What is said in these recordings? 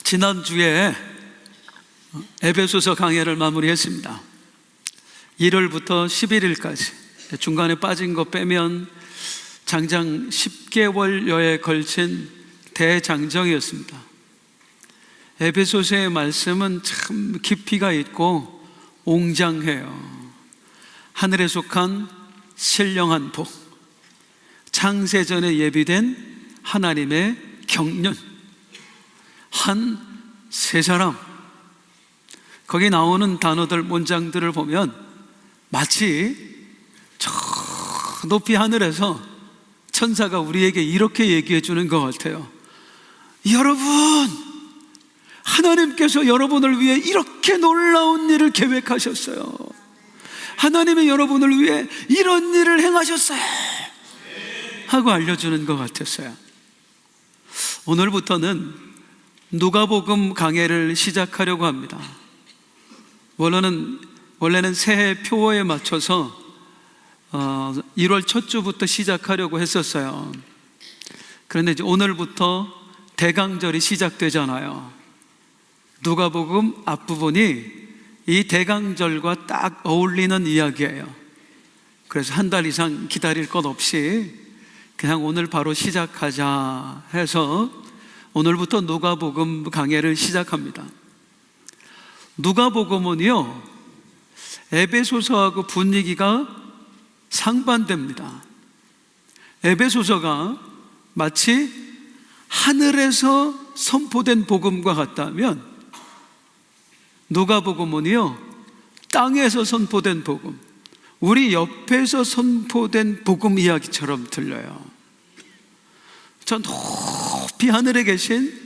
지난주에 에베소서 강해를 마무리했습니다. 1월부터 11일까지 중간에 빠진 거 빼면 장장 10개월여에 걸친 대장정이었습니다. 에베소서의 말씀은 참 깊이가 있고 웅장해요. 하늘에 속한 신령한 복, 창세전에 예비된 하나님의 경륜, 한 세 사람, 거기 나오는 단어들, 문장들을 보면 마치 저 높이 하늘에서 천사가 우리에게 이렇게 얘기해 주는 것 같아요. 여러분, 하나님께서 여러분을 위해 이렇게 놀라운 일을 계획하셨어요. 하나님이 여러분을 위해 이런 일을 행하셨어요 하고 알려주는 것 같았어요. 오늘부터는 누가복음 강해를 시작하려고 합니다. 원래는 새해 표어에 맞춰서 1월 첫 주부터 시작하려고 했었어요. 그런데 이제 오늘부터 대강절이 시작되잖아요. 누가복음 앞부분이 이 대강절과 딱 어울리는 이야기예요. 그래서 한 달 이상 기다릴 것 없이 그냥 오늘 바로 시작하자 해서 오늘부터 누가복음 강해를 시작합니다. 누가복음은요, 에베소서하고 분위기가 상반됩니다. 에베소서가 마치 하늘에서 선포된 복음과 같다면 누가복음은요, 땅에서 선포된 복음, 우리 옆에서 선포된 복음 이야기처럼 들려요. 저 높이 하늘에 계신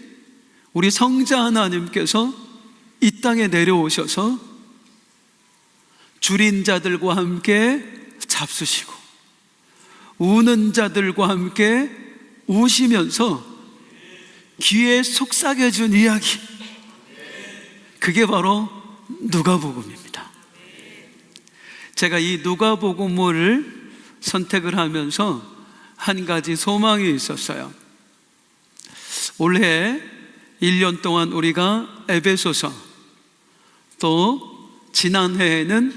우리 성자 하나님께서 이 땅에 내려오셔서 줄인 자들과 함께 잡수시고 우는 자들과 함께 우시면서 귀에 속삭여 준 이야기, 그게 바로 누가복음입니다. 제가 이 누가복음을 선택을 하면서 한 가지 소망이 있었어요. 올해 1년 동안 우리가 에베소서, 또 지난해에는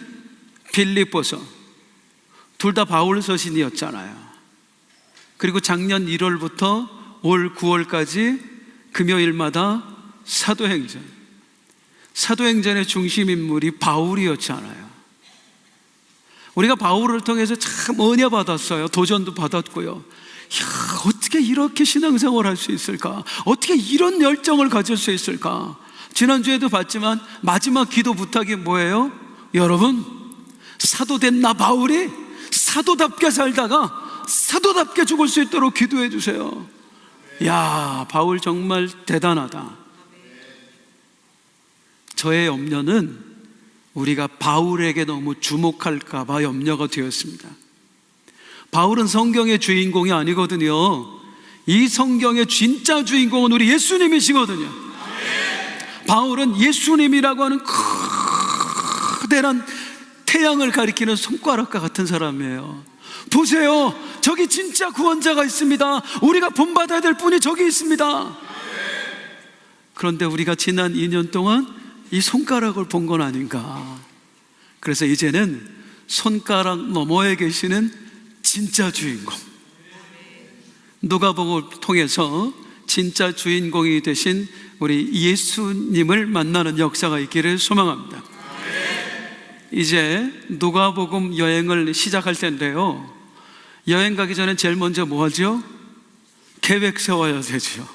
빌립보서, 둘 다 바울 서신이었잖아요. 그리고 작년 1월부터 올 9월까지 금요일마다 사도행전의 중심인물이 바울이었잖아요. 우리가 바울을 통해서 참 은혜 받았어요. 도전도 받았고요. 야, 어떻게 이렇게 신앙생활 할 수 있을까? 어떻게 이런 열정을 가질 수 있을까? 지난주에도 봤지만 마지막 기도 부탁이 뭐예요? 여러분, 사도된 나 바울이 사도답게 살다가 사도답게 죽을 수 있도록 기도해 주세요. 야, 바울 정말 대단하다. 저의 염려는 우리가 바울에게 너무 주목할까 봐 염려가 되었습니다. 바울은 성경의 주인공이 아니거든요. 이 성경의 진짜 주인공은 우리 예수님이시거든요. 바울은 예수님이라고 하는 커다란 태양을 가리키는 손가락과 같은 사람이에요. 보세요, 저기 진짜 구원자가 있습니다. 우리가 본받아야 될 분이 저기 있습니다. 그런데 우리가 지난 2년 동안 이 손가락을 본 건 아닌가. 그래서 이제는 손가락 너머에 계시는 진짜 주인공, 누가복음을 통해서 진짜 주인공이 되신 우리 예수님을 만나는 역사가 있기를 소망합니다. 이제 누가복음 여행을 시작할 텐데요, 여행 가기 전에 제일 먼저 뭐 하죠? 계획 세워야 되죠.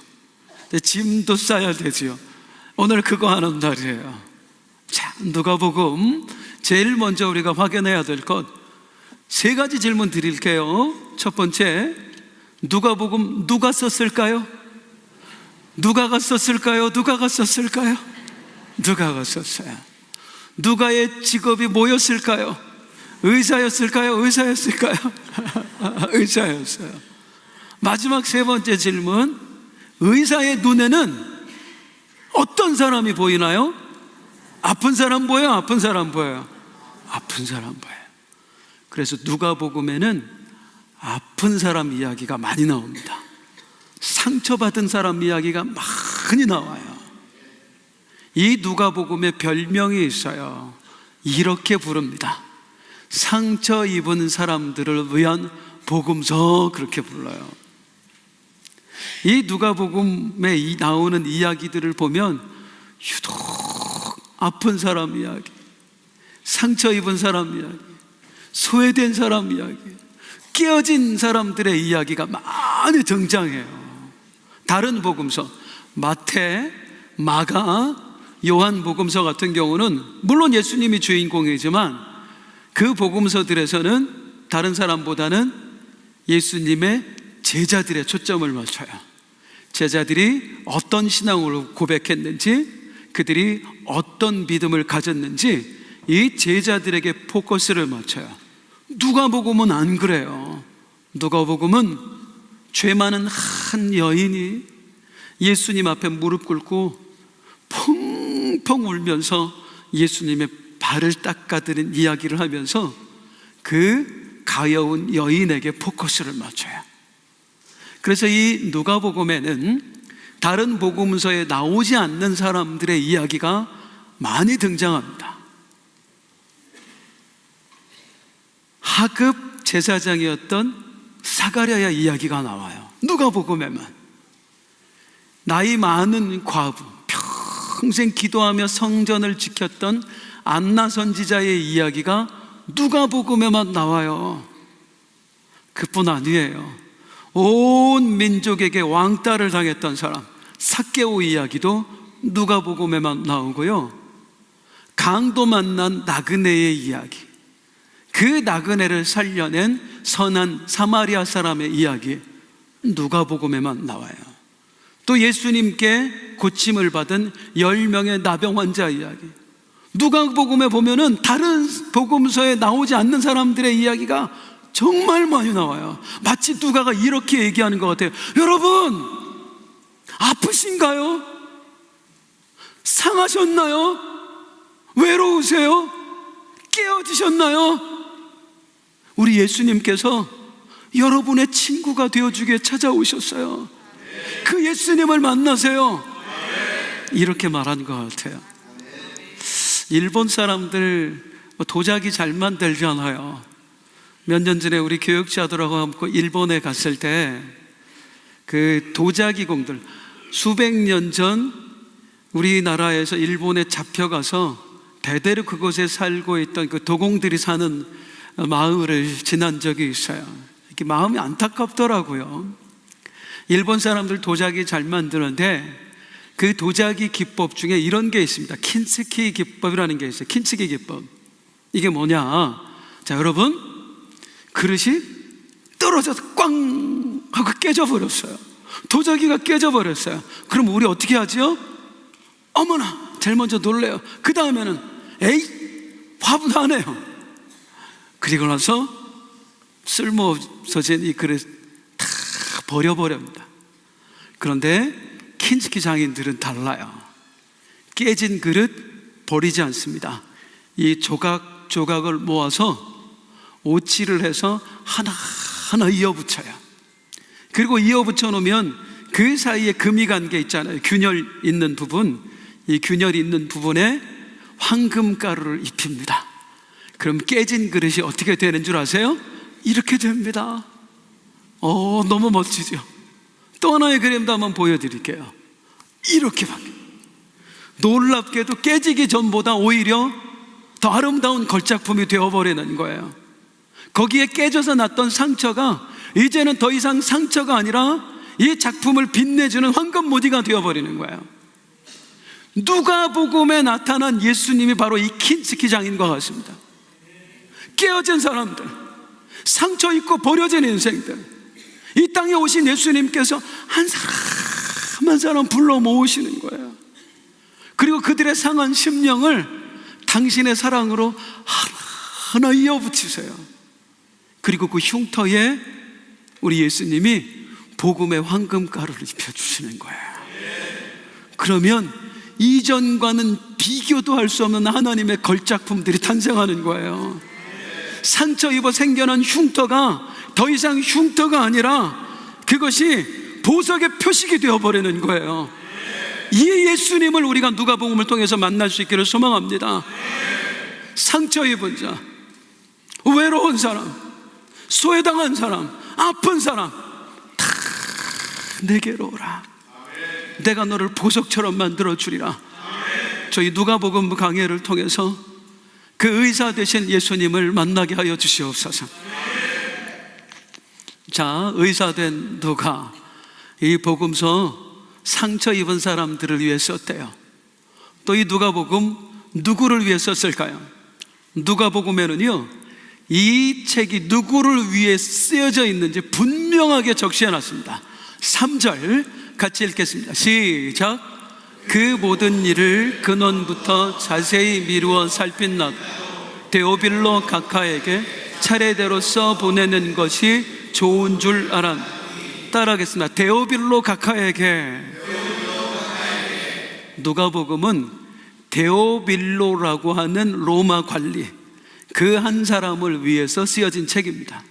짐도 싸야 되죠. 오늘 그거 하는 날이에요. 자, 누가복음 제일 먼저 우리가 확인해야 될 것 세 가지 질문 드릴게요. 첫 번째, 누가복음 누가 썼을까요? 누가가 썼을까요? 누가가 썼을까요? 누가가 썼어요. 누가의 직업이 뭐였을까요? 의사였을까요? 의사였을까요? 의사였어요. 마지막 세 번째 질문, 의사의 눈에는 어떤 사람이 보이나요? 아픈 사람 보여요? 아픈 사람 보여요? 아픈 사람 보여요. 그래서 누가복음에는 아픈 사람 이야기가 많이 나옵니다. 상처받은 사람 이야기가 많이 나와요. 이 누가복음에 별명이 있어요. 이렇게 부릅니다. 상처 입은 사람들을 위한 복음서, 그렇게 불러요. 이 누가복음에 나오는 이야기들을 보면 유독 아픈 사람 이야기, 상처 입은 사람 이야기, 소외된 사람 이야기, 깨어진 사람들의 이야기가 많이 등장해요. 다른 복음서, 마태, 마가, 요한 복음서 같은 경우는 물론 예수님이 주인공이지만 그 복음서들에서는 다른 사람보다는 예수님의 제자들의 초점을 맞춰요. 제자들이 어떤 신앙으로 고백했는지, 그들이 어떤 믿음을 가졌는지 이 제자들에게 포커스를 맞춰요. 누가복음은 안 그래요. 누가복음은 죄 많은 한 여인이 예수님 앞에 무릎 꿇고 펑펑 울면서 예수님의 발을 닦아드린 이야기를 하면서 그 가여운 여인에게 포커스를 맞춰요. 그래서 이 누가복음에는 다른 복음서에 나오지 않는 사람들의 이야기가 많이 등장합니다. 하급 제사장이었던 사가랴의 이야기가 나와요. 누가복음에만. 나이 많은 과부, 평생 기도하며 성전을 지켰던 안나 선지자의 이야기가 누가복음에만 나와요. 그뿐 아니에요. 온 민족에게 왕따를 당했던 사람 삭개오 이야기도 누가복음에만 나오고요. 강도 만난 나그네의 이야기, 그 나그네를 살려낸 선한 사마리아 사람의 이야기 누가복음에만 나와요. 또 예수님께 고침을 받은 10명의 나병 환자 이야기, 누가복음에 보면은 다른 복음서에 나오지 않는 사람들의 이야기가 정말 많이 나와요. 마치 누가가 이렇게 얘기하는 것 같아요. 여러분, 아프신가요? 상하셨나요? 외로우세요? 깨어지셨나요? 우리 예수님께서 여러분의 친구가 되어주기에 찾아오셨어요. 그 예수님을 만나세요. 이렇게 말한 것 같아요. 일본 사람들 도자기 잘 만들잖아요. 몇 년 전에 우리 교육자들하고 함께 일본에 갔을 때 그 도자기 공들, 수백 년 전 우리나라에서 일본에 잡혀가서 대대로 그곳에 살고 있던 그 도공들이 사는 마을을 지난 적이 있어요. 이렇게 마음이 안타깝더라고요. 일본 사람들 도자기 잘 만드는데 그 도자기 기법 중에 이런 게 있습니다. 킨스키 기법이라는 게 있어요. 킨스키 기법. 이게 뭐냐? 자, 여러분, 그릇이 떨어져서 꽝 하고 깨져버렸어요. 도자기가 깨져버렸어요. 그럼 우리 어떻게 하죠? 어머나, 제일 먼저 놀래요. 그 다음에는 에이, 화분 안 해요. 그리고 나서 쓸모없어진 이 그릇 다 버려버립니다. 그런데 킨스키 장인들은 달라요. 깨진 그릇 버리지 않습니다. 이 조각을 모아서 오치를 해서 하나하나 이어붙여요. 그리고 이어붙여 놓으면 그 사이에 금이 간 게 있잖아요. 균열 있는 부분, 이 균열이 있는 부분에 황금가루를 입힙니다. 그럼 깨진 그릇이 어떻게 되는 줄 아세요? 이렇게 됩니다. 너무 멋지죠? 또 하나의 그림도 한번 보여드릴게요. 이렇게 바뀌어요. 놀랍게도 깨지기 전보다 오히려 더 아름다운 걸작품이 되어버리는 거예요. 거기에 깨져서 났던 상처가 이제는 더 이상 상처가 아니라 이 작품을 빛내주는 황금무늬가 되어버리는 거예요. 누가복음에 나타난 예수님이 바로 이 킨스키 장인과 같습니다. 깨어진 사람들, 상처 입고 버려진 인생들, 이 땅에 오신 예수님께서 한 사람 한 사람 불러 모으시는 거예요. 그리고 그들의 상한 심령을 당신의 사랑으로 하나하나 이어붙이세요. 그리고 그 흉터에 우리 예수님이 복음의 황금가루를 입혀주시는 거예요. 그러면 이전과는 비교도 할 수 없는 하나님의 걸작품들이 탄생하는 거예요. 상처 입어 생겨난 흉터가 더 이상 흉터가 아니라 그것이 보석의 표식이 되어버리는 거예요. 이 예수님을 우리가 누가복음을 통해서 만날 수 있기를 소망합니다. 상처 입은 자, 외로운 사람, 소외당한 사람, 아픈 사람 다 내게로 오라. 내가 너를 보석처럼 만들어 주리라. 저희 누가복음 강해를 통해서 그 의사 되신 예수님을 만나게 하여 주시옵소서. 자, 의사된 누가 이 복음서 상처 입은 사람들을 위해 썼대요. 또 이 누가복음 누구를 위해 썼을까요? 누가복음에는요, 이 책이 누구를 위해 쓰여져 있는지 분명하게 적시해놨습니다. 3절 같이 읽겠습니다. 시작. 그 모든 일을 근원부터 자세히 미루어 살핀 나 데오빌로 각하에게 차례대로 써 보내는 것이 좋은 줄 알았. 따라하겠습니다. 데오빌로 각하에게. 누가복음은 데오빌로라고 하는 로마 관리, 그 한 사람을 위해서 쓰여진 책입니다.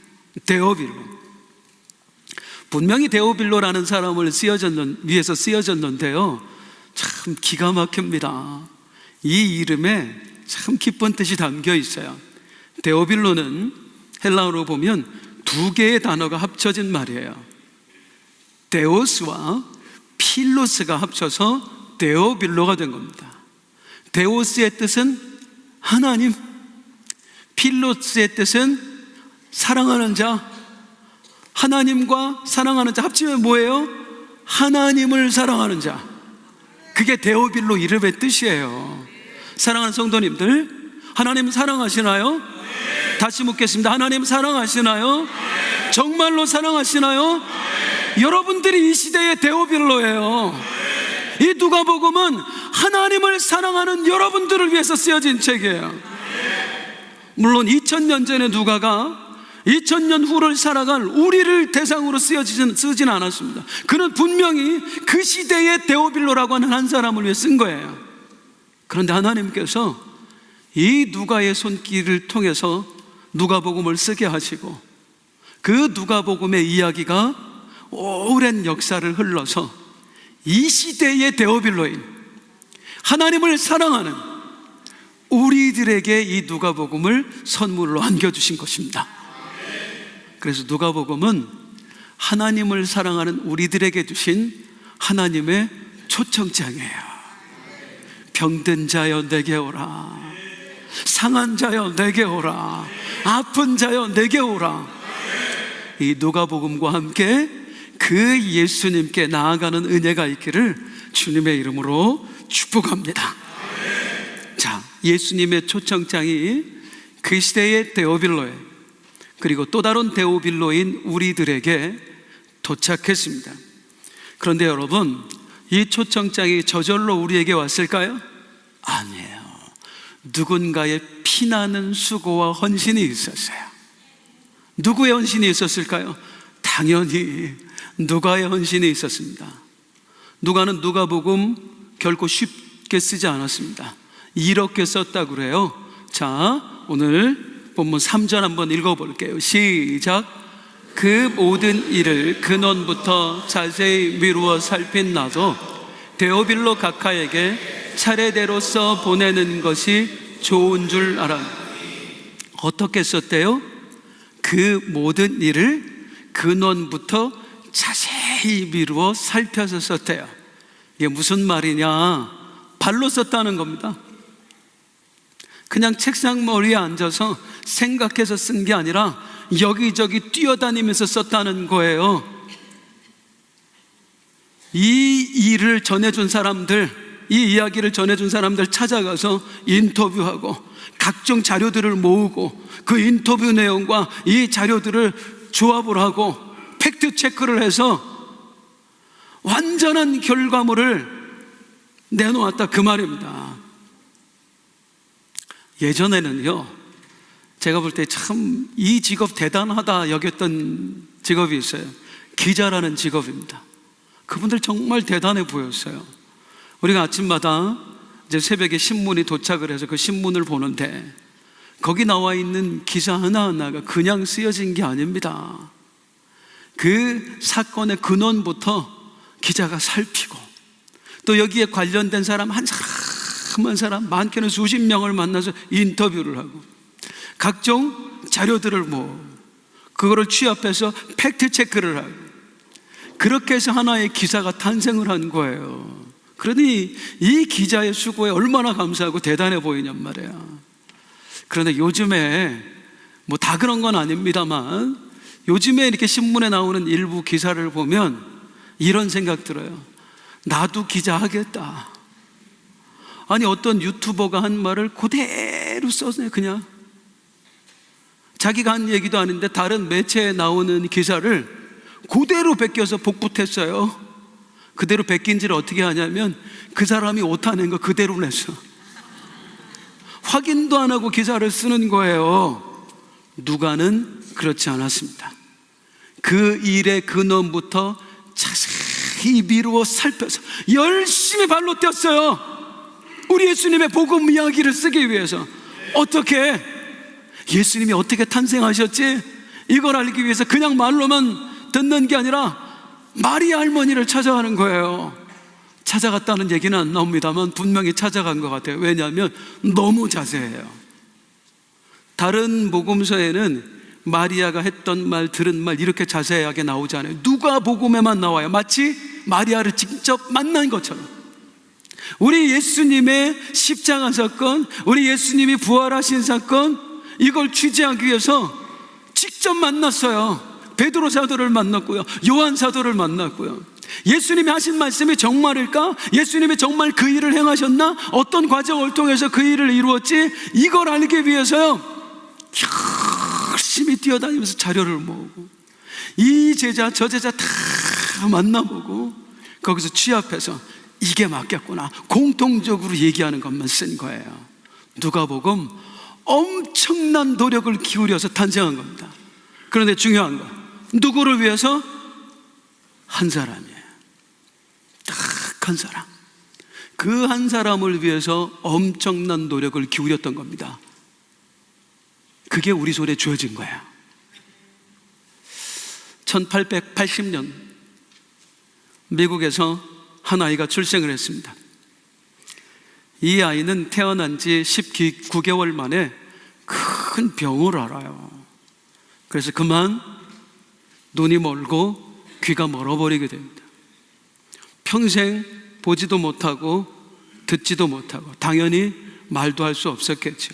데오빌로. 분명히 데오빌로라는 사람을 위해서 쓰여졌는데요, 참 기가 막힙니다. 이 이름에 참 깊은 뜻이 담겨 있어요. 데오빌로는 헬라어로 보면 두 개의 단어가 합쳐진 말이에요. 데오스와 필로스가 합쳐서 데오빌로가 된 겁니다. 데오스의 뜻은 하나님, 필로스의 뜻은 사랑하는 자. 하나님과 사랑하는 자 합치면 뭐예요? 하나님을 사랑하는 자. 그게 데오빌로 이름의 뜻이에요. 사랑하는 성도님들, 하나님 사랑하시나요? 다시 묻겠습니다. 하나님 사랑하시나요? 정말로 사랑하시나요? 여러분들이 이 시대의 데오빌로예요. 이 누가복음은 하나님을 사랑하는 여러분들을 위해서 쓰여진 책이에요. 물론 2000년 전에 누가가 2000년 후를 살아갈 우리를 대상으로 쓰진 않았습니다. 그는 분명히 그 시대의 데오빌로라고 하는 한 사람을 위해 쓴 거예요. 그런데 하나님께서 이 누가의 손길을 통해서 누가복음을 쓰게 하시고, 그 누가복음의 이야기가 오랜 역사를 흘러서 이 시대의 데오빌로인 하나님을 사랑하는 우리들에게 이 누가복음을 선물로 안겨주신 것입니다. 그래서 누가복음은 하나님을 사랑하는 우리들에게 주신 하나님의 초청장이에요. 병든 자여 내게 오라, 상한 자여 내게 오라, 아픈 자여 내게 오라. 이 누가복음과 함께 그 예수님께 나아가는 은혜가 있기를 주님의 이름으로 축복합니다. 자, 예수님의 초청장이 그 시대의 데오빌로에, 그리고 또 다른 데오빌로인 우리들에게 도착했습니다. 그런데 여러분, 이 초청장이 저절로 우리에게 왔을까요? 아니에요. 누군가의 피나는 수고와 헌신이 있었어요. 누구의 헌신이 있었을까요? 당연히 누가의 헌신이 있었습니다. 누가는 누가복음 결코 쉽게 쓰지 않았습니다. 이렇게 썼다고 그래요. 자, 오늘 본문 3절 한번 읽어볼게요. 시작. 그 모든 일을 근원부터 자세히 미루어 살핀 나도 데오빌로 각하에게 차례대로 써 보내는 것이 좋은 줄 알아. 어떻게 썼대요? 그 모든 일을 근원부터 자세히 미루어 살펴서 썼대요. 이게 무슨 말이냐? 발로 썼다는 겁니다. 그냥 책상 머리에 앉아서 생각해서 쓴 게 아니라 여기저기 뛰어다니면서 썼다는 거예요. 이 일을 전해준 사람들, 이 이야기를 전해준 사람들 찾아가서 인터뷰하고 각종 자료들을 모으고 그 인터뷰 내용과 이 자료들을 조합을 하고 팩트 체크를 해서 완전한 결과물을 내놓았다, 그 말입니다. 예전에는요, 제가 볼 때 참 이 직업 대단하다 여겼던 직업이 있어요. 기자라는 직업입니다. 그분들 정말 대단해 보였어요. 우리가 아침마다 이제 새벽에 신문이 도착을 해서 그 신문을 보는데 거기 나와 있는 기사 하나하나가 그냥 쓰여진 게 아닙니다. 그 사건의 근원부터 기자가 살피고 또 여기에 관련된 사람 한 사람 많게는 수십 명을 만나서 인터뷰를 하고 각종 자료들을 그거를 취합해서 팩트 체크를 하고 그렇게 해서 하나의 기사가 탄생을 한 거예요. 그러니 이 기자의 수고에 얼마나 감사하고 대단해 보이냔 말이야. 그런데 요즘에 다 그런 건 아닙니다만 요즘에 이렇게 신문에 나오는 일부 기사를 보면 이런 생각 들어요. 나도 기자 하겠다. 아니 어떤 유튜버가 한 말을 그대로 써서 그냥 자기가 한 얘기도 아닌데 다른 매체에 나오는 기사를 그대로 베껴서 복붙했어요. 그대로 베낀지를 어떻게 하냐면 그 사람이 오타낸 거 그대로 냈어. 확인도 안 하고 기사를 쓰는 거예요. 누가는 그렇지 않았습니다. 그 일의 근원부터 자세히 미루어 살펴서 열심히 발로 뛰었어요. 우리 예수님의 복음 이야기를 쓰기 위해서. 어떻게? 예수님이 어떻게 탄생하셨지? 이걸 알기 위해서 그냥 말로만 듣는 게 아니라 마리아 할머니를 찾아가는 거예요. 찾아갔다는 얘기는 안 나옵니다만 분명히 찾아간 것 같아요. 왜냐하면 너무 자세해요. 다른 복음서에는 마리아가 했던 말, 들은 말 이렇게 자세하게 나오지 않아요. 누가 복음에만 나와요. 마치 마리아를 직접 만난 것처럼. 우리 예수님의 십자가 사건, 우리 예수님이 부활하신 사건, 이걸 취재하기 위해서 직접 만났어요. 베드로 사도를 만났고요, 요한 사도를 만났고요. 예수님이 하신 말씀이 정말일까? 예수님이 정말 그 일을 행하셨나? 어떤 과정을 통해서 그 일을 이루었지? 이걸 알기 위해서요 열심히 뛰어다니면서 자료를 모으고 이 제자 저 제자 다 만나보고 거기서 취합해서 이게 맞겠구나 공통적으로 얘기하는 것만 쓴 거예요. 누가복음 엄청난 노력을 기울여서 탄생한 겁니다. 그런데 중요한 거, 누구를 위해서? 한 사람이에요. 딱 한 사람. 그 한 사람을 위해서 엄청난 노력을 기울였던 겁니다. 그게 우리 손에 주어진 거예요. 1880년 미국에서 한 아이가 출생을 했습니다. 이 아이는 태어난 지 19개월 만에 큰 병을 앓아요. 그래서 그만 눈이 멀고 귀가 멀어버리게 됩니다. 평생 보지도 못하고 듣지도 못하고 당연히 말도 할 수 없었겠죠.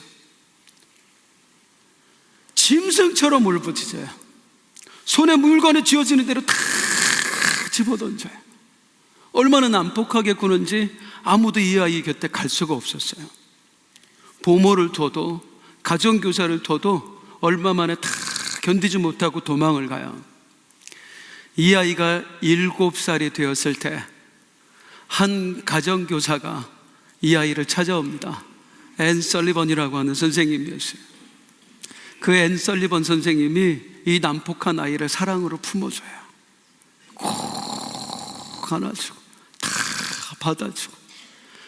짐승처럼 울부짖어요. 손에 물건에 쥐어지는 대로 다 집어던져요. 얼마나 난폭하게 구는지 아무도 이 아이 곁에 갈 수가 없었어요. 부모를 둬도 가정교사를 둬도 얼마 만에 다 견디지 못하고 도망을 가요. 이 아이가 7살이 되었을 때 한 가정교사가 이 아이를 찾아옵니다. 앤 설리번이라고 하는 선생님이었어요. 그 앤 설리번 선생님이 이 난폭한 아이를 사랑으로 품어줘요. 꼭 안아주고 다 받아주고,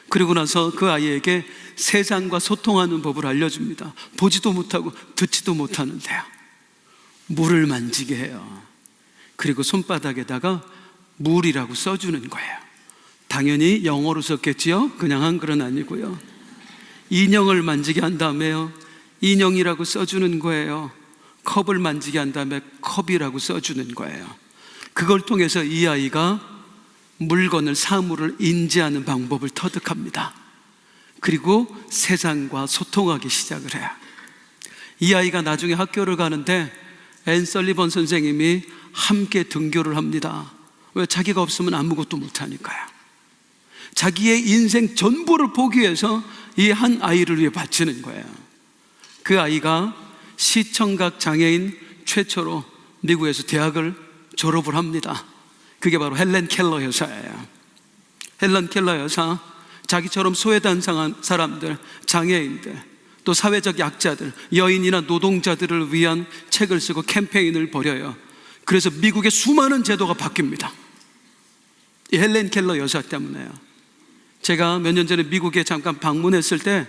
그리고 나서 그 아이에게 세상과 소통하는 법을 알려줍니다. 보지도 못하고 듣지도 못하는데요, 물을 만지게 해요. 그리고 손바닥에다가 물이라고 써주는 거예요. 당연히 영어로 썼겠지요? 그냥 한글은 아니고요. 인형을 만지게 한 다음에요, 인형이라고 써주는 거예요. 컵을 만지게 한 다음에 컵이라고 써주는 거예요. 그걸 통해서 이 아이가 물건을, 사물을 인지하는 방법을 터득합니다. 그리고 세상과 소통하기 시작을 해요. 이 아이가 나중에 학교를 가는데 앤 설리번 선생님이 함께 등교를 합니다. 왜? 자기가 없으면 아무것도 못하니까요. 자기의 인생 전부를 포기해서 이 한 아이를 위해 바치는 거예요. 그 아이가 시청각 장애인 최초로 미국에서 대학을 졸업을 합니다. 그게 바로 헬렌 켈러 여사예요. 헬렌 켈러 여사, 자기처럼 소외당한 사람들, 장애인들, 또 사회적 약자들, 여인이나 노동자들을 위한 책을 쓰고 캠페인을 벌여요. 그래서 미국의 수많은 제도가 바뀝니다. 이 헬렌 켈러 여사 때문에요. 제가 몇 년 전에 미국에 잠깐 방문했을 때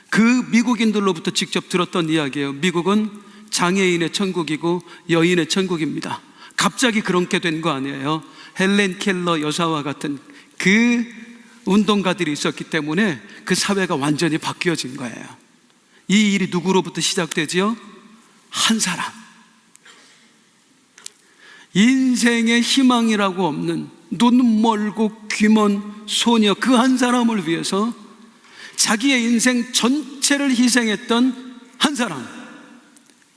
그 미국인들로부터 직접 들었던 이야기예요. 미국은 장애인의 천국이고 여인의 천국입니다. 갑자기 그렇게 된 거 아니에요. 헬렌 켈러 여사와 같은 그 운동가들이 있었기 때문에 그 사회가 완전히 바뀌어진 거예요. 이 일이 누구로부터 시작되지요? 한 사람. 인생의 희망이라고 없는 눈 멀고 귀 먼 소녀, 그 한 사람을 위해서 자기의 인생 전체를 희생했던 한 사람,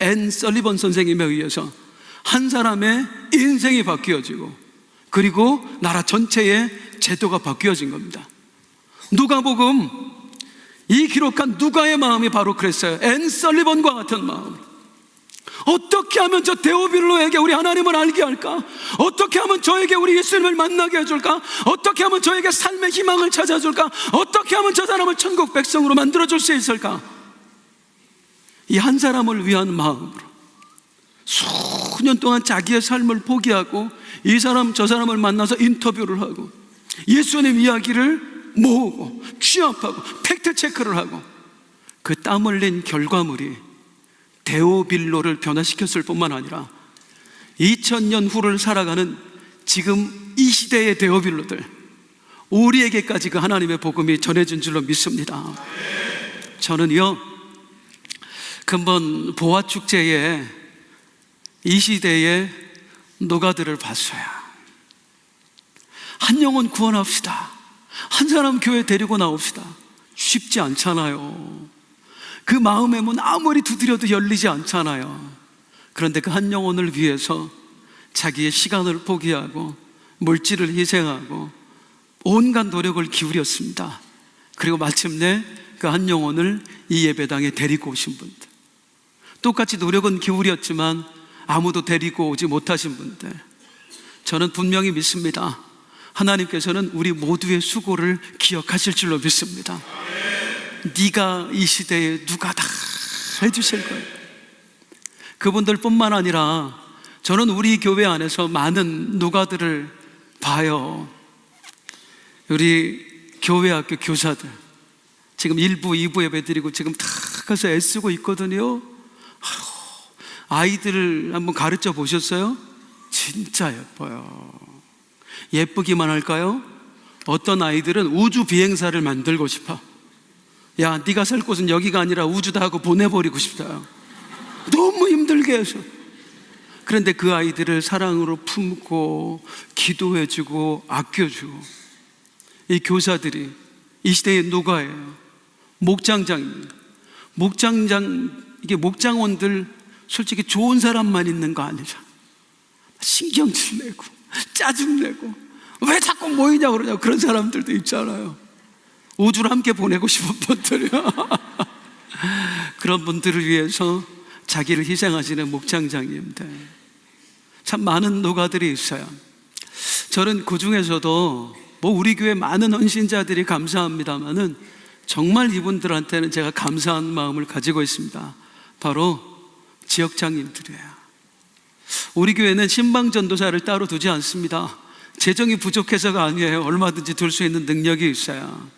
앤 설리번 선생님에 의해서 한 사람의 인생이 바뀌어지고, 그리고 나라 전체의 제도가 바뀌어진 겁니다. 누가복음, 이 기록한 누가의 마음이 바로 그랬어요. 앤 설리번과 같은 마음. 어떻게 하면 저 데오빌로에게 우리 하나님을 알게 할까? 어떻게 하면 저에게 우리 예수님을 만나게 해줄까? 어떻게 하면 저에게 삶의 희망을 찾아줄까? 어떻게 하면 저 사람을 천국 백성으로 만들어줄 수 있을까? 이 한 사람을 위한 마음으로 수년 동안 자기의 삶을 포기하고 이 사람 저 사람을 만나서 인터뷰를 하고 예수님 이야기를 모으고 취합하고 팩트 체크를 하고, 그 땀 흘린 결과물이 데오빌로를 변화시켰을 뿐만 아니라 2000년 후를 살아가는 지금 이 시대의 데오빌로들, 우리에게까지 그 하나님의 복음이 전해진 줄로 믿습니다. 저는요, 근본 보화축제에 이 시대의 노가들을 봤어요. 한 영혼 구원합시다, 한 사람 교회 데리고 나옵시다. 쉽지 않잖아요. 그 마음의 문 아무리 두드려도 열리지 않잖아요. 그런데 그 한 영혼을 위해서 자기의 시간을 포기하고 물질을 희생하고 온갖 노력을 기울였습니다. 그리고 마침내 그 한 영혼을 이 예배당에 데리고 오신 분들, 똑같이 노력은 기울였지만 아무도 데리고 오지 못하신 분들, 저는 분명히 믿습니다. 하나님께서는 우리 모두의 수고를 기억하실 줄로 믿습니다. 네가 이 시대에 누가 다 해주실 거예요. 그분들 뿐만 아니라 저는 우리 교회 안에서 많은 누가들을 봐요. 우리 교회학교 교사들 지금 1부, 2부 예배 드리고 지금 다 가서 애쓰고 있거든요. 아이들을 한번 가르쳐 보셨어요? 진짜 예뻐요. 예쁘기만 할까요? 어떤 아이들은 우주 비행사를 만들고 싶어. 야, 네가 살 곳은 여기가 아니라 우주다 하고 보내버리고 싶다. 너무 힘들게 해서. 그런데 그 아이들을 사랑으로 품고 기도해주고 아껴주고, 이 교사들이 이 시대의 누가예요. 목장장입니다. 이게 목장원들 솔직히 좋은 사람만 있는 거 아니죠. 신경질 내고 짜증내고 왜 자꾸 모이냐고 그러냐고 그런 사람들도 있잖아요. 우주를 함께 보내고 싶은 분들이요. 그런 분들을 위해서 자기를 희생하시는 목장장님들, 참 많은 노가들이 있어요. 저는 그 중에서도 우리 교회 많은 헌신자들이 감사합니다만은 정말 이분들한테는 제가 감사한 마음을 가지고 있습니다. 바로 지역장님들이에요. 우리 교회는 신방전도사를 따로 두지 않습니다. 재정이 부족해서가 아니에요. 얼마든지 둘 수 있는 능력이 있어요.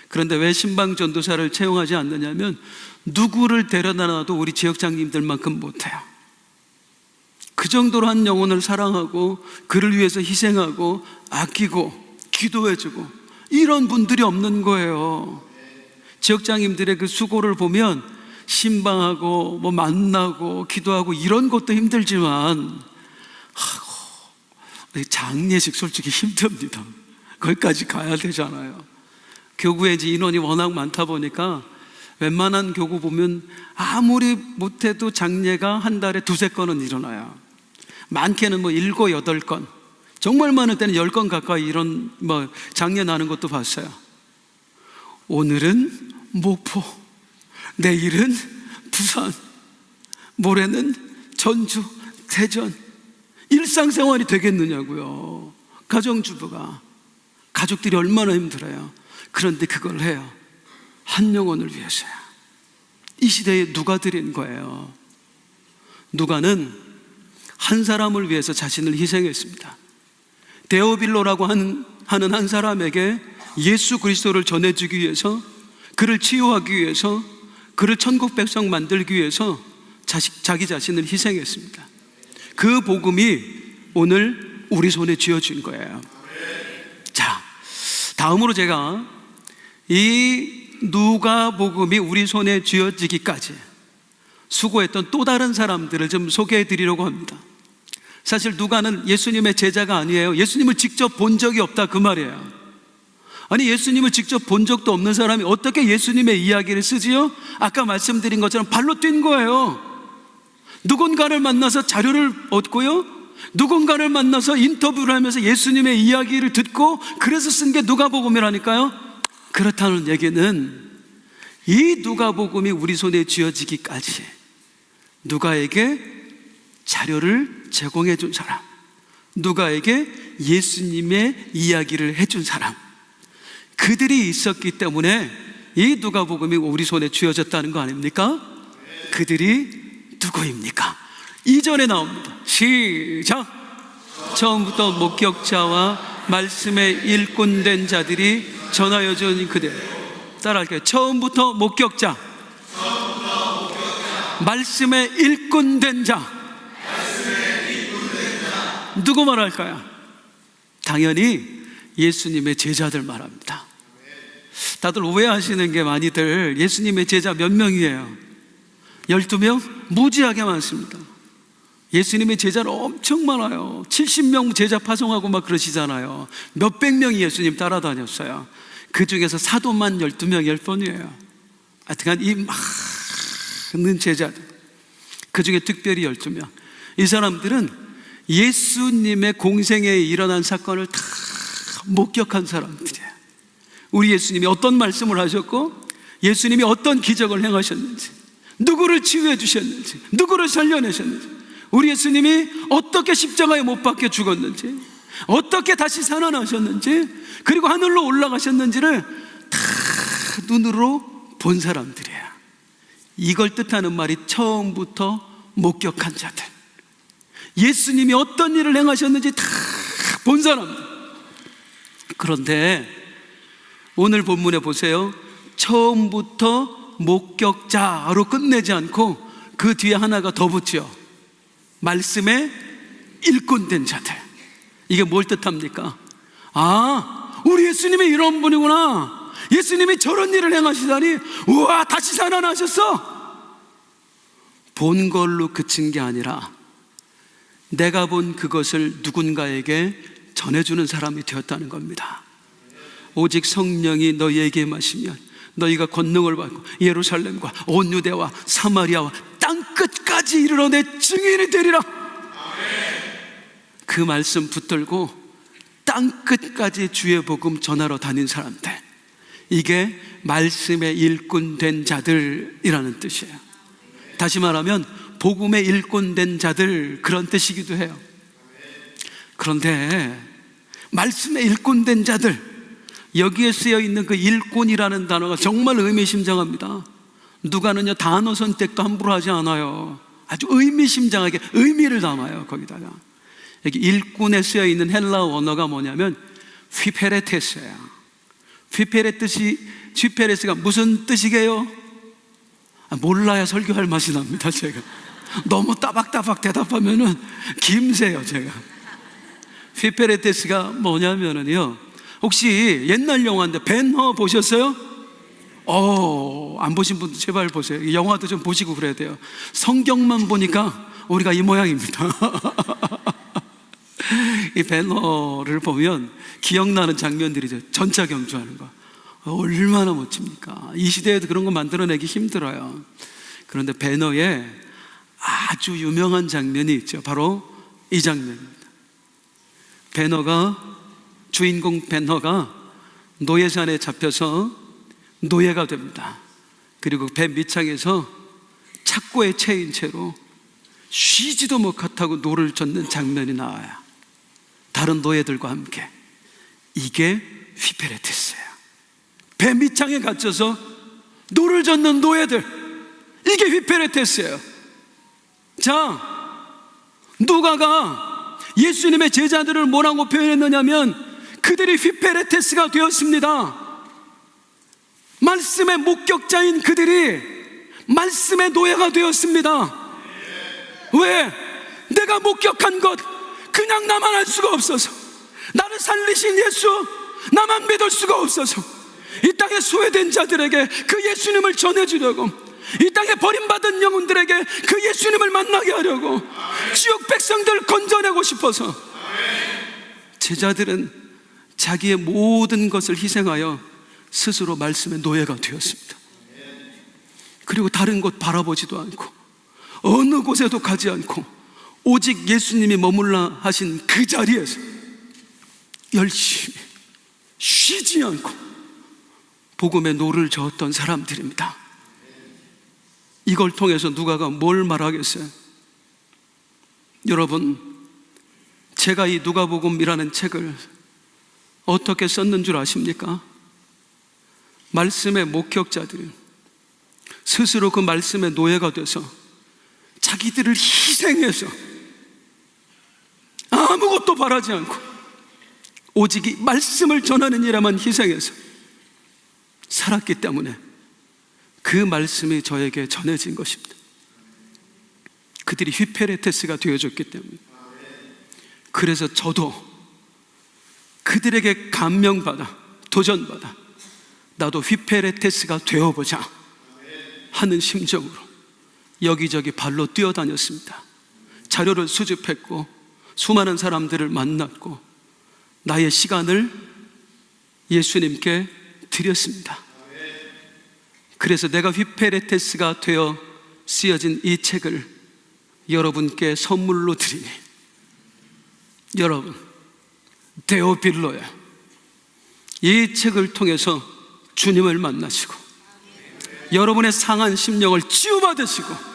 그런데 왜 신방전도사를 채용하지 않느냐면 누구를 데려다 놔도 우리 지역장님들만큼 못해요. 그 정도로 한 영혼을 사랑하고 그를 위해서 희생하고 아끼고 기도해주고 이런 분들이 없는 거예요. 지역장님들의 그 수고를 보면 신방하고 만나고 기도하고 이런 것도 힘들지만 장례식 솔직히 힘듭니다. 거기까지 가야 되잖아요. 교구에 이제 인원이 워낙 많다 보니까 웬만한 교구 보면 아무리 못해도 장례가 한 달에 2-3건은 일어나요. 많게는 7, 8건, 정말 많을 때는 10건 가까이 이런 장례 나는 것도 봤어요. 오늘은 목포, 내일은 부산, 모레는 전주, 대전. 일상생활이 되겠느냐고요. 가정주부가, 가족들이 얼마나 힘들어요. 그런데 그걸 해요. 한 영혼을 위해서요. 이 시대에 누가 드린 거예요. 누가는 한 사람을 위해서 자신을 희생했습니다. 데오빌로라고 하는 한 사람에게 예수 그리스도를 전해주기 위해서, 그를 치유하기 위해서, 그를 천국 백성 만들기 위해서 자기 자신을 희생했습니다. 그 복음이 오늘 우리 손에 쥐어진 거예요. 자, 다음으로 제가 이 누가복음이 우리 손에 쥐어지기까지 수고했던 또 다른 사람들을 좀 소개해 드리려고 합니다. 사실 누가는 예수님의 제자가 아니에요. 예수님을 직접 본 적이 없다 그 말이에요. 아니, 예수님을 직접 본 적도 없는 사람이 어떻게 예수님의 이야기를 쓰지요? 아까 말씀드린 것처럼 발로 뛴 거예요. 누군가를 만나서 자료를 얻고요, 누군가를 만나서 인터뷰를 하면서 예수님의 이야기를 듣고 그래서 쓴 게 누가복음이라니까요. 그렇다는 얘기는 이 누가복음이 우리 손에 쥐어지기까지 누가에게 자료를 제공해 준 사람, 누가에게 예수님의 이야기를 해준 사람, 그들이 있었기 때문에 이 누가복음이 우리 손에 쥐어졌다는 거 아닙니까? 그들이 누구입니까? 2절에 나옵니다. 시작! 처음부터 목격자와 말씀에 일꾼된 자들이 전하여 준 그들. 따라할게요. 처음부터 목격자, 말씀에 일꾼된 자. 누구 말할까요? 당연히 예수님의 제자들 말합니다. 다들 오해하시는 게 많이들 예수님의 제자 몇 명이에요? 12명? 무지하게 많습니다. 예수님의 제자는 엄청 많아요. 70명 제자 파송하고 막 그러시잖아요. 몇백 명이 예수님 따라다녔어요. 그 중에서 사도만 12명, 10번이에요. 하여튼 이 많은 제자들, 그 중에 특별히 12명. 이 사람들은 예수님의 공생에 일어난 사건을 다 목격한 사람들이에요. 우리 예수님이 어떤 말씀을 하셨고, 예수님이 어떤 기적을 행하셨는지, 누구를 치유해 주셨는지, 누구를 살려내셨는지, 우리 예수님이 어떻게 십자가에 못 박혀 죽었는지, 어떻게 다시 살아나셨는지, 그리고 하늘로 올라가셨는지를 다 눈으로 본 사람들이에요. 이걸 뜻하는 말이 처음부터 목격한 자들, 예수님이 어떤 일을 행하셨는지 다 본 사람들. 그런데 오늘 본문에 보세요. 처음부터 목격자로 끝내지 않고 그 뒤에 하나가 더 붙죠. 말씀에 일꾼된 자들. 이게 뭘 뜻합니까? 아, 우리 예수님이 이런 분이구나, 예수님이 저런 일을 행하시다니, 우와, 다시 살아나셨어. 본 걸로 그친 게 아니라 내가 본 그것을 누군가에게 전해주는 사람이 되었다는 겁니다. 오직 성령이 너희에게 임하시면 너희가 권능을 받고 예루살렘과 온 유대와 사마리아와 땅끝까지 이르러 내 증인이 되리라. 그 말씀 붙들고 땅끝까지 주의 복음 전하러 다닌 사람들, 이게 말씀의 일꾼된 자들이라는 뜻이에요. 다시 말하면 복음의 일꾼된 자들, 그런 뜻이기도 해요. 그런데 말씀의 일꾼된 자들, 여기에 쓰여 있는 그 일꾼이라는 단어가 정말 의미심장합니다. 누가는요, 단어 선택도 함부로 하지 않아요. 아주 의미심장하게 의미를 담아요. 거기다가 여기 일꾼에 쓰여 있는 헬라어 언어가 뭐냐면 휘페레테스예요. 휘페레스가 무슨 뜻이게요? 몰라야 설교할 맛이 납니다. 제가 너무 따박따박 대답하면은 김새요. 제가 휘페레테스가 뭐냐면은요, 혹시 옛날 영화인데 벤허 보셨어요? 안 보신 분들 제발 보세요. 영화도 좀 보시고 그래야 돼요. 성경만 보니까 우리가 이 모양입니다. 이 벤허를 보면 기억나는 장면들이죠. 전차 경주하는 거 얼마나 멋집니까? 이 시대에도 그런 거 만들어내기 힘들어요. 그런데 벤허에 아주 유명한 장면이 있죠. 바로 이 장면입니다. 주인공 벤허가 노예산에 잡혀서 노예가 됩니다. 그리고 배 밑창에서 착고에 채인 채로 쉬지도 못하고 노를 젓는 장면이 나와요. 다른 노예들과 함께. 이게 휘페레테스예요. 배 밑창에 갇혀서 노를 젓는 노예들, 이게 휘페레테스예요. 자, 누가가 예수님의 제자들을 뭐라고 표현했느냐면 그들이 휘페레테스가 되었습니다. 말씀의 목격자인 그들이 말씀의 노예가 되었습니다. 왜? 내가 목격한 것 그냥 나만 할 수가 없어서, 나를 살리신 예수, 나만 믿을 수가 없어서 이 땅에 소외된 자들에게 그 예수님을 전해주려고, 이 땅에 버림받은 영혼들에게 그 예수님을 만나게 하려고, 지옥 백성들 건져내고 싶어서 제자들은 자기의 모든 것을 희생하여 스스로 말씀의 노예가 되었습니다. 그리고 다른 곳 바라보지도 않고 어느 곳에도 가지 않고 오직 예수님이 머물라 하신 그 자리에서 열심히 쉬지 않고 복음의 노를 저었던 사람들입니다. 이걸 통해서 누가가 뭘 말하겠어요? 여러분, 제가 이 누가복음이라는 책을 어떻게 썼는 줄 아십니까? 말씀의 목격자들이 스스로 그 말씀의 노예가 돼서 자기들을 희생해서 아무것도 바라지 않고 오직 이 말씀을 전하는 일에만 희생해서 살았기 때문에 그 말씀이 저에게 전해진 것입니다. 그들이 휘페레테스가 되어줬기 때문에. 그래서 저도 그들에게 감명받아 도전받아 나도 휘페레테스가 되어보자 하는 심정으로 여기저기 발로 뛰어다녔습니다. 자료를 수집했고 수많은 사람들을 만났고 나의 시간을 예수님께 드렸습니다. 그래서 내가 휘페레테스가 되어 쓰여진 이 책을 여러분께 선물로 드리니, 여러분, 데오빌로야, 이 책을 통해서 주님을 만나시고 여러분의 상한 심령을 치유받으시고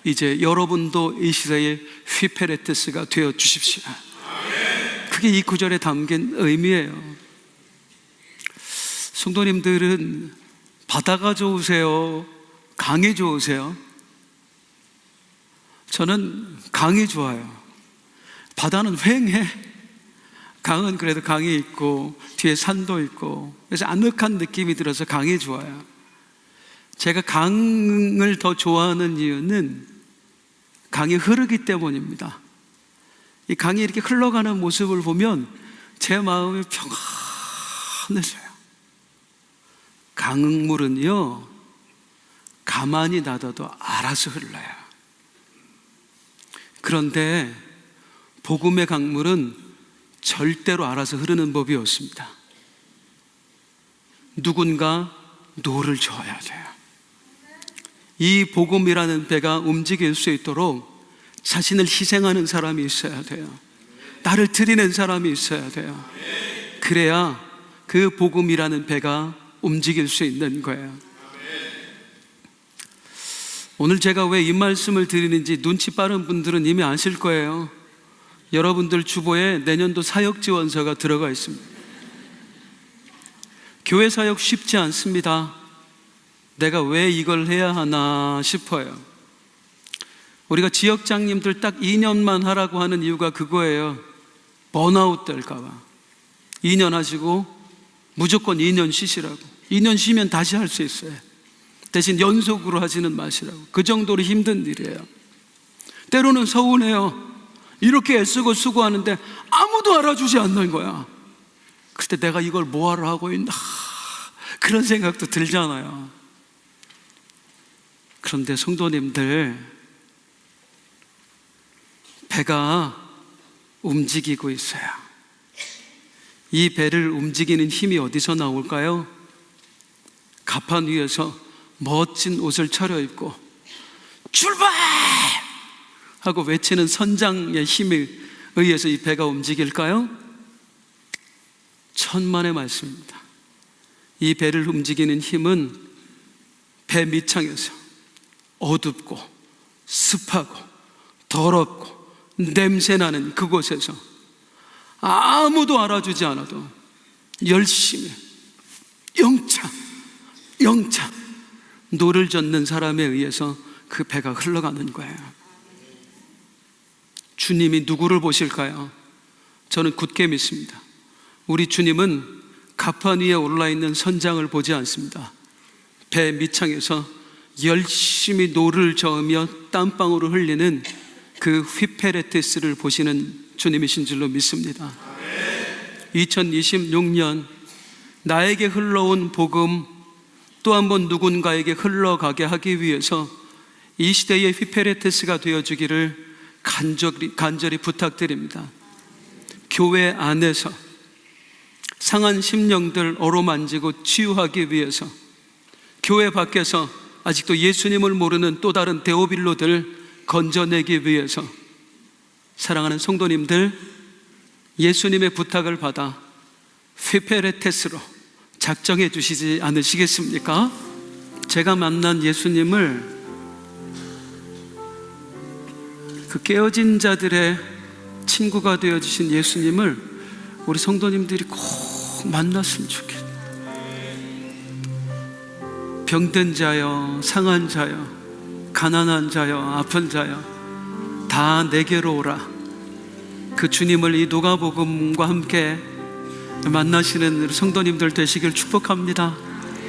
이제 여러분도 이 시대의 휘페레테스가 되어 주십시오. 그게 이 구절에 담긴 의미예요. 성도님들은 바다가 좋으세요? 강이 좋으세요? 저는 강이 좋아요. 바다는 휑해. 강은 그래도 강이 있고 뒤에 산도 있고 그래서 아늑한 느낌이 들어서 강이 좋아요. 제가 강을 더 좋아하는 이유는 강이 흐르기 때문입니다. 이 강이 이렇게 흘러가는 모습을 보면 제 마음이 평안해져요. 강물은요, 가만히 놔둬도 알아서 흘러요. 그런데 복음의 강물은 절대로 알아서 흐르는 법이 없습니다. 누군가 노를 저어야 돼요. 이 복음이라는 배가 움직일 수 있도록 자신을 희생하는 사람이 있어야 돼요. 나를 드리는 사람이 있어야 돼요. 그래야 그 복음이라는 배가 움직일 수 있는 거예요. 오늘 제가 왜 이 말씀을 드리는지 눈치 빠른 분들은 이미 아실 거예요. 여러분들 주보에 내년도 사역 지원서가 들어가 있습니다. 교회 사역 쉽지 않습니다. 내가 왜 이걸 해야 하나 싶어요. 우리가 지역장님들 딱 2년만 하라고 하는 이유가 그거예요. 번아웃 될까 봐. 2년 하시고 무조건 2년 쉬시라고. 2년 쉬면 다시 할 수 있어요. 대신 연속으로 하지는 마시라고. 그 정도로 힘든 일이에요. 때로는 서운해요. 이렇게 애쓰고 수고하는데 아무도 알아주지 않는 거야. 그때 내가 이걸 뭐하러 하고 있나, 그런 생각도 들잖아요. 그런데 성도님들, 배가 움직이고 있어요. 이 배를 움직이는 힘이 어디서 나올까요? 가판 위에서 멋진 옷을 차려입고 출발! 하고 외치는 선장의 힘에 의해서 이 배가 움직일까요? 천만의 말씀입니다. 이 배를 움직이는 힘은 배 밑창에서 어둡고 습하고 더럽고 냄새나는 그곳에서 아무도 알아주지 않아도 열심히 영차 노를 젓는 사람에 의해서 그 배가 흘러가는 거예요. 주님이 누구를 보실까요? 저는 굳게 믿습니다. 우리 주님은 가판 위에 올라있는 선장을 보지 않습니다. 배 밑창에서 열심히 노를 저으며 땀방울을 흘리는 그 휘페레테스를 보시는 주님이신 줄로 믿습니다. 2026년 나에게 흘러온 복음 또 한 번 누군가에게 흘러가게 하기 위해서 이 시대의 휘페레테스가 되어주기를 간절히 부탁드립니다. 교회 안에서 상한 심령들 어루만지고 치유하기 위해서, 교회 밖에서 아직도 예수님을 모르는 또 다른 데오빌로들 건져내기 위해서, 사랑하는 성도님들, 예수님의 부탁을 받아 휘페레테스로 작정해 주시지 않으시겠습니까? 제가 만난 예수님을, 그 깨어진 자들의 친구가 되어주신 예수님을 우리 성도님들이 꼭 만났으면 좋겠어요. 병든 자여, 상한 자여, 가난한 자여, 아픈 자여, 다 내게로 오라. 그 주님을 이 누가복음과 함께 만나시는 성도님들 되시길 축복합니다.